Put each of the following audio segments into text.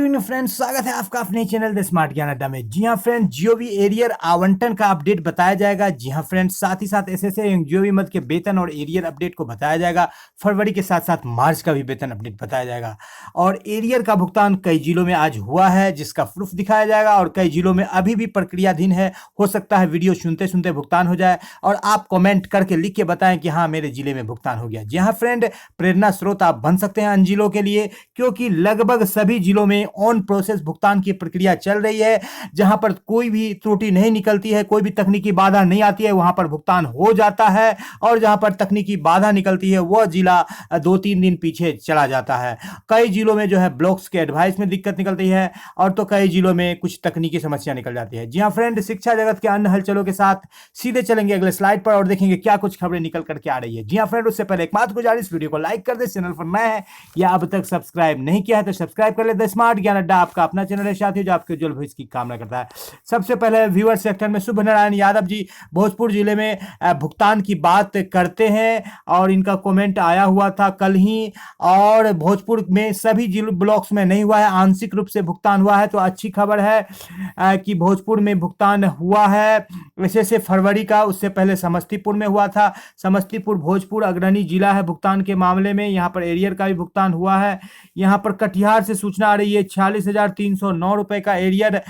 Evening friends, स्वागत है आपका अपने चैनल द स्मार्ट ज्ञान अड्डा में। जी हाँ फ्रेंड्स, जीओवी एरियर आवंटन का अपडेट बताया जाएगा। जी हाँ फ्रेंड्स, साथ ही साथ एसएसए एवं जीओवी मद के वेतन और एरियर अपडेट को बताया जाएगा। फरवरी के साथ साथ मार्च का भी वेतन अपडेट बताया जाएगा। और एरियर का भुगतान कई जिलों में आज हुआ है, जिसका प्रूफ दिखाया जाएगा। और कई जिलों में अभी भी प्रक्रियाधीन है। हो सकता है वीडियो सुनते सुनते भुगतान हो जाए और आप कॉमेंट करके लिख के बताएं कि हाँ मेरे जिले में भुगतान हो गया। जी हाँ फ्रेंड, प्रेरणा स्रोत आप बन सकते हैं अन्य जिलों के लिए, क्योंकि लगभग सभी जिलों में ऑन प्रोसेस भुगतान की प्रक्रिया चल रही है। जहां पर कोई भी त्रुटि नहीं निकलती है, कोई भी तकनीकी बाधा नहीं आती है, वहां पर भुगतान हो जाता है। और जहां पर तकनीकी बाधा निकलती है वह जिला 2-3 दिन पीछे चला जाता है। कई जिलों में जो है ब्लॉक्स के एडवाइस में दिक्कत निकलती है, और तो कई जिलों में कुछ तकनीकी समस्या निकल जाती है। जी हाँ फ्रेंड, शिक्षा जगत के अन्य हलचलों के साथ सीधे चलेंगे अगले स्लाइड पर और देखेंगे क्या कुछ खबरें निकल करके आ रही है। जी हाँ फ्रेंड, उससे पहले एक बात गुजारिश, वीडियो को लाइक कर दे, चैनल पर नए हैं या अब तक सब्सक्राइब नहीं किया है तो सब्सक्राइब कर ले। द स्मार्ट ज्ञान अड्डा आपका अपना चैनल है साथियों, जो आपके उज्जवल भविष्य की कामना करता है। सबसे पहले व्यूअर सेक्टर में शुभ नारायण यादव जी भोजपुर जिले में भुगतान की बात करते हैं, और इनका कमेंट आया हुआ था कल ही। और भोजपुर में सभी जिलों ब्लॉक्स में नहीं हुआ है, आंशिक रूप से भुगतान हुआ है, तो अच्छी खबर है कि भोजपुर में भुगतान हुआ है। वैसे से फरवरी का, उससे पहले समस्तीपुर में हुआ था। समस्तीपुर भोजपुर अग्रणी जिला है भुगतान के मामले में। यहाँ पर एरियर का भी भुगतान हुआ है। यहाँ पर कटिहार से सूचना आ रही है 46,309 रुपए का एरियर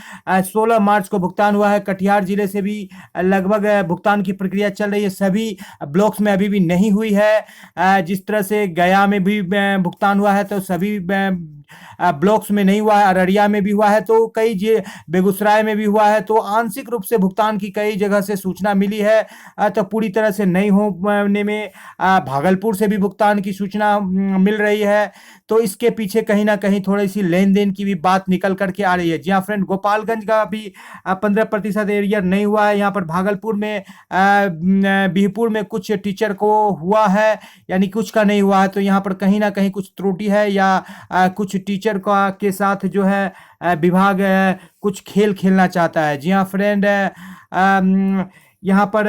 16 मार्च को भुगतान हुआ है। कटिहार जिले से भी लगभग भुगतान की प्रक्रिया चल रही है, सभी ब्लॉक्स में अभी भी नहीं हुई है। जिस तरह से गया में भी भुगतान हुआ है तो सभी ब्लॉक्स में नहीं हुआ है, अररिया में भी हुआ है, तो कई बेगूसराय में भी हुआ है। तो आंशिक रूप से भुगतान की कई जगह से सूचना मिली है, तो पूरी तरह से नहीं होने में भागलपुर से भी भुगतान की सूचना मिल रही है। तो इसके पीछे कहीं ना कहीं थोड़ी सी लेन देन की भी बात निकल करके आ रही है। जी हाँ फ्रेंड, गोपालगंज का भी 15% एरियर नहीं हुआ है। यहाँ पर भागलपुर में बिहपुर में कुछ टीचर को हुआ है, यानी कुछ का नहीं हुआ है। तो यहाँ पर कहीं ना कहीं कुछ त्रुटि है, या कुछ टीचर का के साथ जो है विभाग कुछ खेल खेलना चाहता है। जी हाँ फ्रेंड, यहाँ पर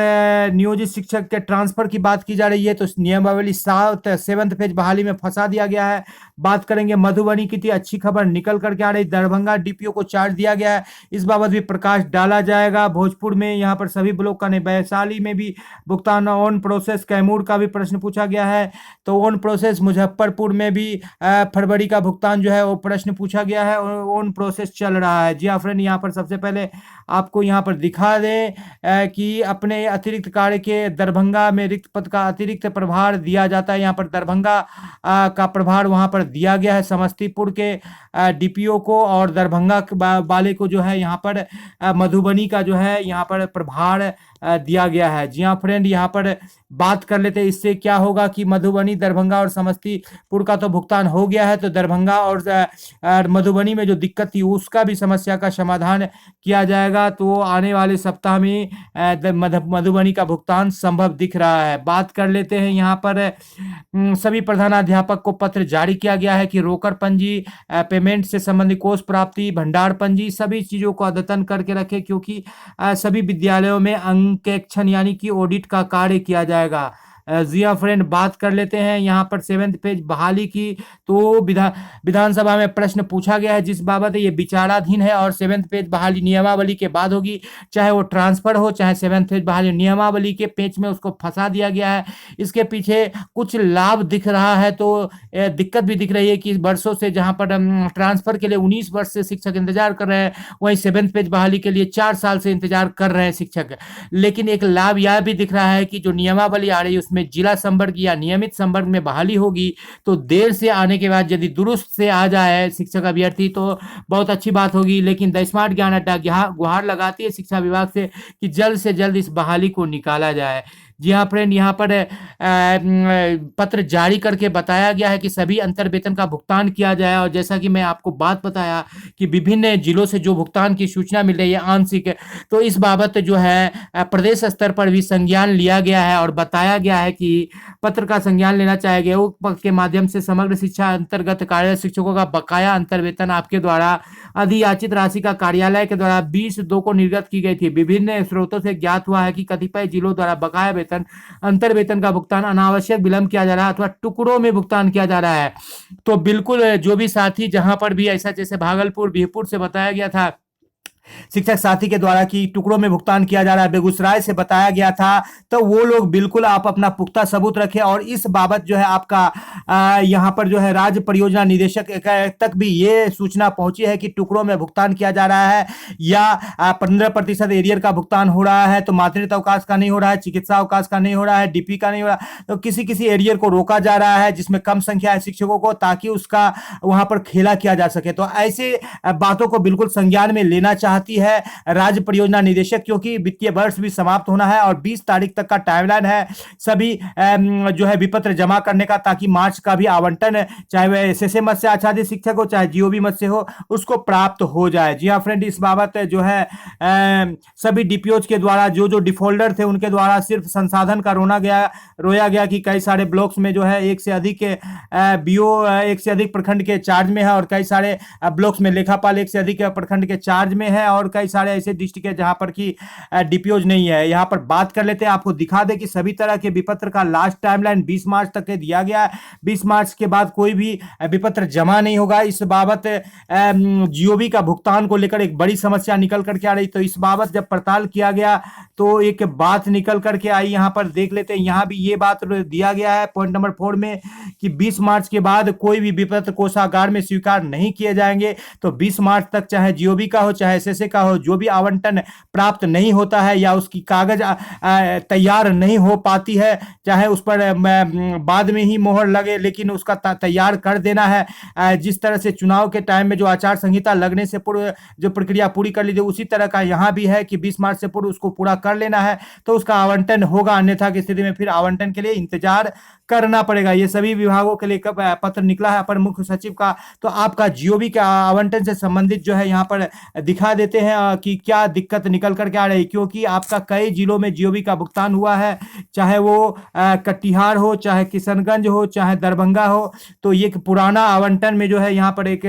नियोजित शिक्षक के ट्रांसफर की बात की जा रही है, तो नियमावली 7th पेज बहाली में फंसा दिया गया है। बात करेंगे मधुबनी की, थी अच्छी खबर निकल करके आ रही, दरभंगा डीपीओ को चार्ज दिया गया है, इस बाबत भी प्रकाश डाला जाएगा। भोजपुर में यहाँ पर सभी ब्लॉक का नहीं, वैशाली में भी भुगतान ऑन प्रोसेस। कैमूर का भी प्रश्न पूछा गया है, तो ऑन प्रोसेस। मुजफ्फरपुर में भी फरवरी का भुगतान जो है वो प्रश्न पूछा गया है, ऑन प्रोसेस चल रहा है। जी हाँ फ्रेंड, यहाँ पर सबसे पहले आपको यहाँ पर दिखा दें कि अपने अतिरिक्त कार्य के दरभंगा में रिक्त पद का अतिरिक्त प्रभार दिया जाता है। यहाँ पर दरभंगा का प्रभार वहाँ पर दिया गया है समस्तीपुर के डीपीओ को, और दरभंगा वाले को जो है यहाँ पर मधुबनी का जो है यहाँ पर प्रभार दिया गया है। जी हाँ फ्रेंड, यहाँ पर बात कर लेते हैं इससे क्या होगा कि मधुबनी, दरभंगा और समस्तीपुर का तो भुगतान हो गया है, तो दरभंगा और मधुबनी में जो दिक्कत थी उसका भी समस्या का समाधान किया जाएगा। तो आने वाले सप्ताह में मधुबनी का भुगतान संभव दिख रहा है। बात कर लेते हैं यहाँ पर सभी प्रधानाध्यापक को पत्र जारी किया गया है कि रोकर पंजी, पेमेंट से संबंधित कोष प्राप्ति, भंडार पंजी, सभी चीजों को अद्यतन करके रखें, क्योंकि सभी विद्यालयों में अंकेक्षण यानी कि ऑडिट का कार्य किया जाएगा। जी हाँ फ्रेंड, बात कर लेते हैं यहाँ पर 7th पेज बहाली की, तो विधानसभा में प्रश्न पूछा गया है जिस बाबत ये विचाराधीन है, और 7th पेज बहाली नियमावली के बाद होगी, चाहे वो ट्रांसफर हो चाहे 7th पेज बहाली, नियमावली के पेज में उसको फंसा दिया गया है। इसके पीछे कुछ लाभ दिख रहा है, तो दिक्कत भी दिख रही है कि वर्षों से जहाँ पर ट्रांसफर के लिए 19 वर्ष से शिक्षक इंतजार कर रहे हैं, वहीं 7th पेज बहाली के लिए 4 साल से इंतजार कर रहे हैं शिक्षक। लेकिन एक लाभ यह भी दिख रहा है कि जो नियमावली आ रही है उसमें जिला संवर्ग या नियमित संवर्ग में बहाली होगी, तो देर से आने के बाद यदि दुरुस्त से आ जाए शिक्षक अभ्यर्थी तो बहुत अच्छी बात होगी। लेकिन द स्मार्ट ज्ञान अड्डा गुहार लगाती है शिक्षा विभाग से कि जल्द से जल्द इस बहाली को निकाला जाए। जी हाँ फ्रेंड, यहाँ पर पत्र जारी करके बताया गया है कि सभी अंतर वेतन का भुगतान किया जाए, और जैसा कि मैं आपको बात बताया कि विभिन्न जिलों से जो भुगतान की सूचना मिल रही है आंशिक, तो इस बाबत जो है प्रदेश स्तर पर भी संज्ञान लिया गया है, और बताया गया है कि पत्र का संज्ञान लेना चाहिए के माध्यम से समग्र शिक्षा अंतर्गत कार्यरत शिक्षकों का बकाया अंतर वेतन आपके द्वारा अधियाचित राशि का कार्यालय के द्वारा 20/2 को निर्गत की गई थी। विभिन्न स्रोतों से ज्ञात हुआ है कि कतिपय जिलों द्वारा बकाया वेतन वेतन, अंतर वेतन का भुगतान अनावश्यक विलंब किया जा रहा है अथवा टुकड़ों में भुगतान किया जा रहा है। तो बिल्कुल जो भी साथी जहां पर भी ऐसा, जैसे भागलपुर, बीरपुर से बताया गया था शिक्षक साथी के द्वारा कि टुकड़ों में भुगतान किया जा रहा है, बेगूसराय से बताया गया था, तो वो लोग बिल्कुल आप अपना पुख्ता सबूत रखें। और इस बाबत जो है आपका यहाँ पर जो है राज्य परियोजना निदेशक तक भी ये सूचना पहुंची है कि टुकड़ों में भुगतान किया जा रहा है या 15% एरियर का भुगतान हो रहा है, तो मातृत्व अवकाश का नहीं हो रहा है, चिकित्सा अवकाश का नहीं हो रहा है, डीपी का नहीं हो रहा है, तो किसी किसी एरियर को रोका जा रहा है जिसमें कम संख्या है शिक्षकों को, ताकि उसका वहां पर खेला किया जा सके। तो ऐसे बातों को बिल्कुल संज्ञान में लेना चाहती है राज्य परियोजना निदेशक, क्योंकि वित्तीय वर्ष भी समाप्त होना है और 20 तारीख तक का टाइमलाइन है सभी जो है विपत्र जमा करने का, ताकि मार्च का भी आवंटन चाहे वह एसएसए मद से आच्छादित शिक्षक हो चाहे जीओबी मद से हो उसको प्राप्त हो जाए। जी हाँ फ्रेंड, इस बाबत जो है सभी डीपीओज के द्वारा जो जो डिफॉल्टर थे उनके द्वारा सिर्फ संसाधन का रोया गया कि कई सारे ब्लॉक्स में जो है एक से अधिक बीओ एक से अधिक प्रखंड के चार्ज में है और कई सारे ब्लॉक्स में लेखापाल एक से अधिक प्रखंड के चार्ज में है और कई सारे ऐसे डिस्ट्रिक्ट है जहां पर की डीपीओज नहीं है। यहां पर बात कर लेते हैं, आपको दिखा दे कि सभी तरह के विपत्र का लास्ट टाइमलाइन 20 मार्च तक दिया गया है। 20 मार्च के बाद कोई भी विपत्र जमा नहीं होगा। इस बाबत जीओबी का भुगतान को लेकर एक बड़ी समस्या निकल करके आ रही, तो इस बाबत जब पड़ताल किया गया तो एक बात निकल करके आई। यहां पर देख लेते हैं, यहां भी ये बात दिया गया है पॉइंट नंबर 4 में कि 20 मार्च के बाद कोई भी विपत्र कोषागार में स्वीकार नहीं किए जाएंगे। तो 20 मार्च तक चाहे जीओबी का हो चाहे एसएसए का हो, जो भी आवंटन प्राप्त नहीं होता है या उसकी कागज तैयार नहीं हो पाती है, चाहे उस पर बाद में ही मोहर लगे, लेकिन उसका तैयार कर देना है। जिस तरह से चुनाव के टाइम में जो आचार संहिता लगने से पूर्व जो प्रक्रिया पूरी कर लीजिए, उसी तरह का यहां भी है कि 20 मार्च से पूर्व उसको पूरा कर लेना है तो उसका आवंटन होगा, अन्यथा की स्थिति में फिर आवंटन के लिए इंतजार करना पड़ेगा। ये सभी विभागों के लिए पत्र निकला है अपर मुख्य सचिव का। तो आपका जीओबी के आवंटन से संबंधित जो है यहाँ पर दिखा देते हैं कि क्या दिक्कत निकल करके आ रही, क्योंकि आपका कई जिलों में जीओबी का भुगतान हुआ है, चाहे वो कटिहार हो चाहे किशनगंज हो चाहे दरभंगा हो। तो ये पुराना आवंटन में जो है यहाँ पर एक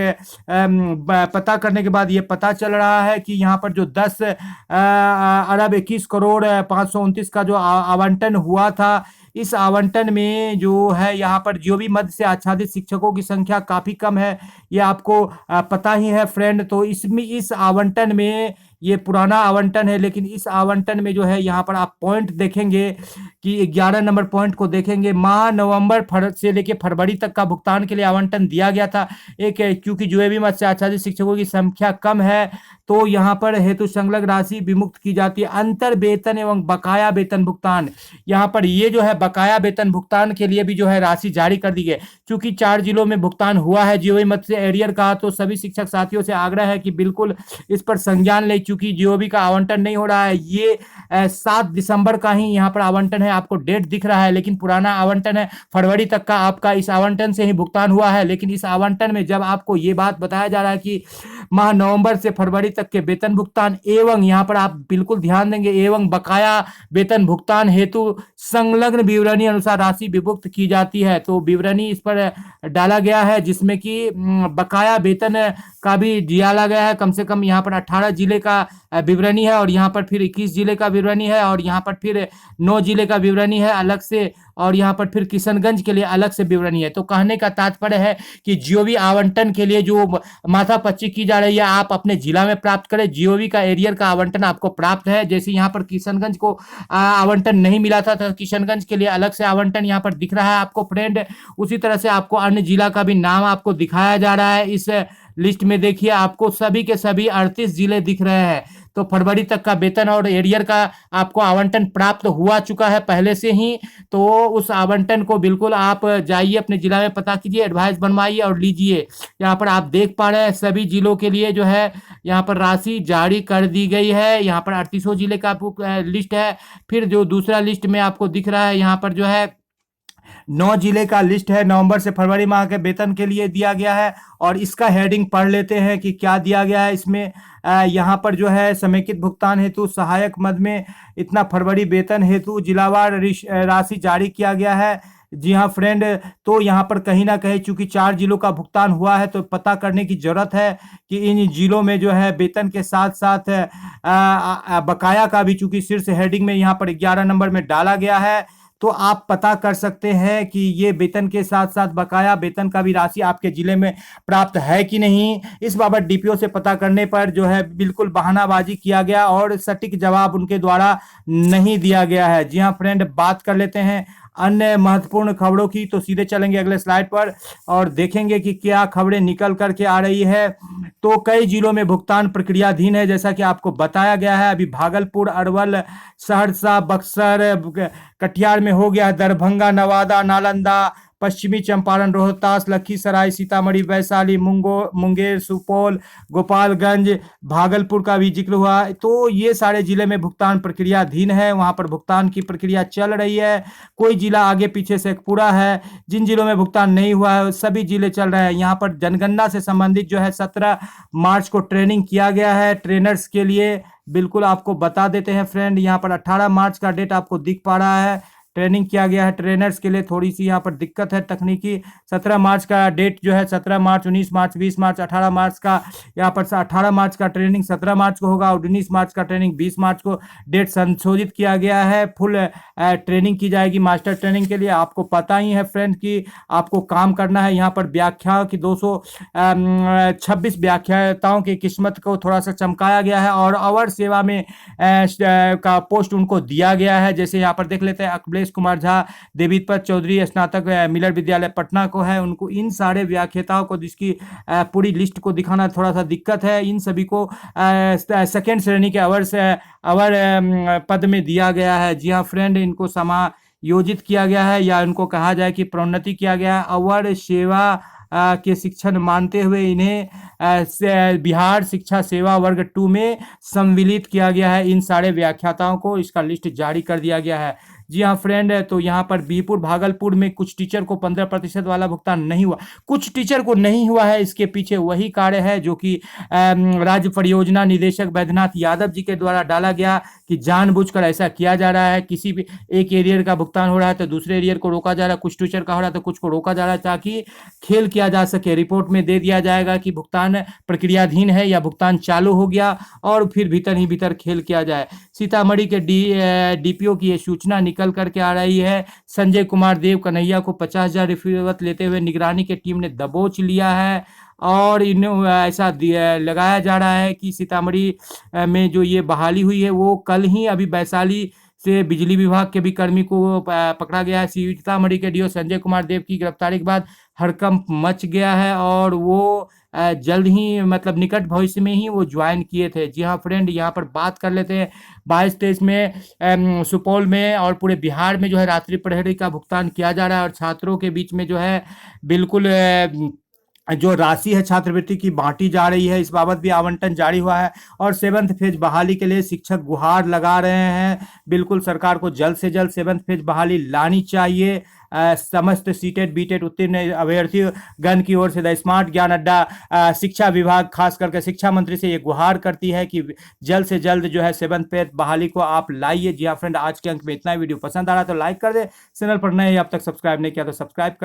पता करने के बाद ये पता चल रहा है कि यहाँ पर जो 10 अरब 21 करोड़ 529 का जो आवंटन हुआ था, इस आवंटन में जो है यहाँ पर जीओबी मद से आच्छादित शिक्षकों की संख्या काफी कम है, ये आपको पता ही है फ्रेंड। तो इसमें इस आवंटन में ये पुराना आवंटन है, लेकिन इस आवंटन में जो है यहाँ पर आप पॉइंट देखेंगे कि 11 नंबर पॉइंट को देखेंगे, माह नवंबर से लेकर फरवरी तक का भुगतान के लिए आवंटन दिया गया था। एक क्योंकि जीओबी मद से आच्छादित शिक्षकों की संख्या कम है तो यहाँ पर हेतु संलग्न राशि विमुक्त की जाती है। अंतर वेतन एवं बकाया वेतन भुगतान, यहाँ पर ये जो है बकाया वेतन भुगतान के लिए भी जो है राशि जारी कर दी गई। क्योंकि 4 जिलों में भुगतान हुआ है जीओबी मद से एरियर का, तो सभी शिक्षक साथियों से आग्रह है कि बिल्कुल इस पर संज्ञान ले, क्योंकि जीओबी का आवंटन नहीं हो रहा है। ये 7 दिसंबर का ही यहाँ पर आवंटन है, आपको डेट दिख रहा है, लेकिन पुराना आवंटन है फरवरी तक का, आपका इस आवंटन से ही भुगतान हुआ है। लेकिन इस आवंटन में जब आपको ये बात बताया जा रहा है कि माह नवंबर से फरवरी तक के वेतन भुगतान एवं यहाँ पर आप बिल्कुल ध्यान देंगे एवं बकाया वेतन भुगतान हेतु संलग्न विवरणी अनुसार राशि विमुक्त की जाती है। तो विवरणी इस पर डाला गया है जिसमें कि बकाया वेतन का भी डाला गया है। कम से कम यहाँ पर 18 जिले का विवरणी है और यहाँ पर फिर 21 जिले का विवरणी है और यहाँ पर फिर 9 जिले का विवरणी है अलग से, और यहाँ पर फिर किशनगंज के लिए अलग से विवरणी है। तो कहने का तात्पर्य है कि जीओबी आवंटन के लिए जो माथापच्ची की जा रही है आप अपने जिला में प्राप्त करें। जीओबी का एरियर का आवंटन आपको प्राप्त है, जैसे यहाँ पर किशनगंज को आवंटन नहीं मिला था तो किशनगंज के लिए अलग से आवंटन यहाँ पर दिख रहा है आपको फ्रेंड। उसी तरह से आपको अन्य जिला का भी नाम आपको दिखाया जा रहा है। इस लिस्ट में देखिए आपको सभी के सभी 38 जिले दिख रहे हैं। तो फरवरी तक का वेतन और एरियर का आपको आवंटन प्राप्त हुआ चुका है पहले से ही। तो उस आवंटन को बिल्कुल आप जाइए अपने जिला में पता कीजिए, एडवाइस बनवाइए और लीजिए। यहाँ पर आप देख पा रहे हैं सभी जिलों के लिए जो है यहाँ पर राशि जारी कर दी गई है। यहाँ पर 38 जिले का लिस्ट है। फिर जो दूसरा लिस्ट में आपको दिख रहा है यहाँ पर जो है 9 जिले का लिस्ट है, नवंबर से फरवरी माह के वेतन के लिए दिया गया है। और इसका हेडिंग पढ़ लेते हैं कि क्या दिया गया है इसमें। यहाँ पर जो है समेकित भुगतान हेतु सहायक मद में इतना फरवरी वेतन हेतु जिलावार राशि जारी किया गया है। जी हाँ फ्रेंड, तो यहाँ पर कहीं ना कहीं चूंकि 4 जिलों का भुगतान हुआ है तो पता करने की जरूरत है कि इन जिलों में जो है वेतन के साथ साथ बकाया का भी, चूंकि शीर्ष हेडिंग में यहाँ पर 11 नंबर में डाला गया है, तो आप पता कर सकते हैं कि ये वेतन के साथ साथ बकाया वेतन का भी राशि आपके जिले में प्राप्त है कि नहीं। इस बाबत डीपीओ से पता करने पर जो है बिल्कुल बहानाबाजी किया गया और सटीक जवाब उनके द्वारा नहीं दिया गया है। जी हाँ फ्रेंड, बात कर लेते हैं अन्य महत्वपूर्ण खबरों की, तो सीधे चलेंगे अगले स्लाइड पर और देखेंगे कि क्या खबरें निकल करके आ रही है। तो कई जिलों में भुगतान प्रक्रियाधीन है, जैसा कि आपको बताया गया है। अभी भागलपुर, अरवल, सहरसा, बक्सर, कटिहार में हो गया, दरभंगा, नवादा, नालंदा, पश्चिमी चंपारण, रोहतास, लखीसराय, सीतामढ़ी, वैशाली, मुंगेर, सुपौल, गोपालगंज, भागलपुर का भी जिक्र हुआ। तो ये सारे जिले में भुगतान प्रक्रियाधीन है, वहां पर भुगतान की प्रक्रिया चल रही है। कोई जिला आगे पीछे से पूरा है। जिन जिलों में भुगतान नहीं हुआ है सभी जिले चल रहे हैं। यहाँ पर जनगणना से संबंधित जो है 17 मार्च को ट्रेनिंग किया गया है ट्रेनर्स के लिए। बिल्कुल आपको बता देते हैं फ्रेंड, यहाँ पर 18 मार्च का डेट आपको दिख पा रहा है। ट्रेनिंग किया गया है ट्रेनर्स के लिए, थोड़ी सी यहाँ पर दिक्कत है तकनीकी। 17 मार्च का डेट जो है 17 मार्च, 19 मार्च, 20 मार्च, 18 मार्च का, यहाँ पर 18 मार्च का ट्रेनिंग 17 मार्च को होगा और 19 मार्च का ट्रेनिंग 20 मार्च को डेट संशोधित किया गया है। फुल ट्रेनिंग की जाएगी मास्टर ट्रेनिंग के लिए। आपको पता ही है फ्रेंड कि आपको काम करना है। यहाँ पर व्याख्या की 226 व्याख्याताओं की किस्मत को थोड़ा सा चमकाया गया है और अवर सेवा में का पोस्ट उनको दिया गया है। जैसे यहाँ पर देख लेते हैं, अखिलेश कुमार झा, देवीपत चौधरी, स्नातक मिलर विद्यालय पटना को है। उनको इन सारे व्याख्याताओं को, जिसकी पूरी लिस्ट को दिखाना थोड़ा सा दिक्कत है, इन सभी को सेकेंड श्रेणी के अवर पद में दिया गया है। जी हाँ फ्रेंड, इनको समायोजित किया गया है या इनको कहा जाए कि प्रोन्नति किया गया है। अवर सेवा के शिक्षण मानते हुए इन्हें बिहार शिक्षा सेवा वर्ग 2 में सम्मिलित किया गया है। इन सारे व्याख्याताओं को इसका लिस्ट जारी कर दिया गया है। जी हाँ फ्रेंड, तो यहाँ पर बीरपुर, भागलपुर में कुछ टीचर को 15% वाला भुगतान नहीं हुआ। कुछ टीचर को नहीं हुआ है, इसके पीछे वही कार्य है जो कि राज्य परियोजना निदेशक वैद्यनाथ यादव जी के द्वारा डाला गया कि जानबूझकर ऐसा किया जा रहा है। किसी भी एक एरियर का भुगतान हो रहा है तो दूसरे एरियर को रोका जा रहा है, कुछ टीचर का हो रहा है तो कुछ को रोका जा रहा है, ताकि खेल किया जा सके। रिपोर्ट में दे दिया जाएगा कि भुगतान प्रक्रियाधीन है या भुगतान चालू हो गया और फिर भीतर ही भीतर खेल किया जाए। सीतामढ़ी के डीपीओ की ये सूचना निकल करके आ रही है। संजय कुमार देव कन्हैया को 50,000 रिश्वत लेते हुए निगरानी की टीम ने दबोच लिया है और इन्हें ऐसा लगाया जा रहा है कि सीतामढ़ी में जो ये बहाली हुई है वो कल ही अभी वैशाली से बिजली विभाग के भी कर्मी को पकड़ा गया है। सीतामढ़ी के डीओ संजय कुमार देव की गिरफ्तारी के बाद हड़कंप मच गया है और वो जल्द ही, मतलब निकट भविष्य में ही वो ज्वाइन किए थे। जी हाँ फ्रेंड, यहाँ पर बात कर लेते हैं 22-23 में सुपौल में और पूरे बिहार में जो है रात्रि प्रहरी का भुगतान किया जा रहा है और छात्रों के बीच में जो है बिल्कुल जो राशि है छात्रवृत्ति की बांटी जा रही है। इस बाबत भी आवंटन जारी हुआ है और 7th फेज बहाली के लिए शिक्षक गुहार लगा रहे हैं। बिल्कुल सरकार को जल्द से जल्द 7th फेज बहाली लानी चाहिए। समस्त सीटेट बीटेट उत्तीर्ण अभ्यर्थी गण की ओर से द स्मार्ट ज्ञान अड्डा शिक्षा विभाग खास करके शिक्षा मंत्री से ये गुहार करती है कि जल्द से जल्द जो है 7th फेज बहाली को आप लाइए। जी हाँ फ्रेंड, आज के अंक में इतना। वीडियो पसंद आ रहा है तो लाइक कर दे, चैनल पर नए अब तक सब्सक्राइब नहीं किया तो सब्सक्राइब कर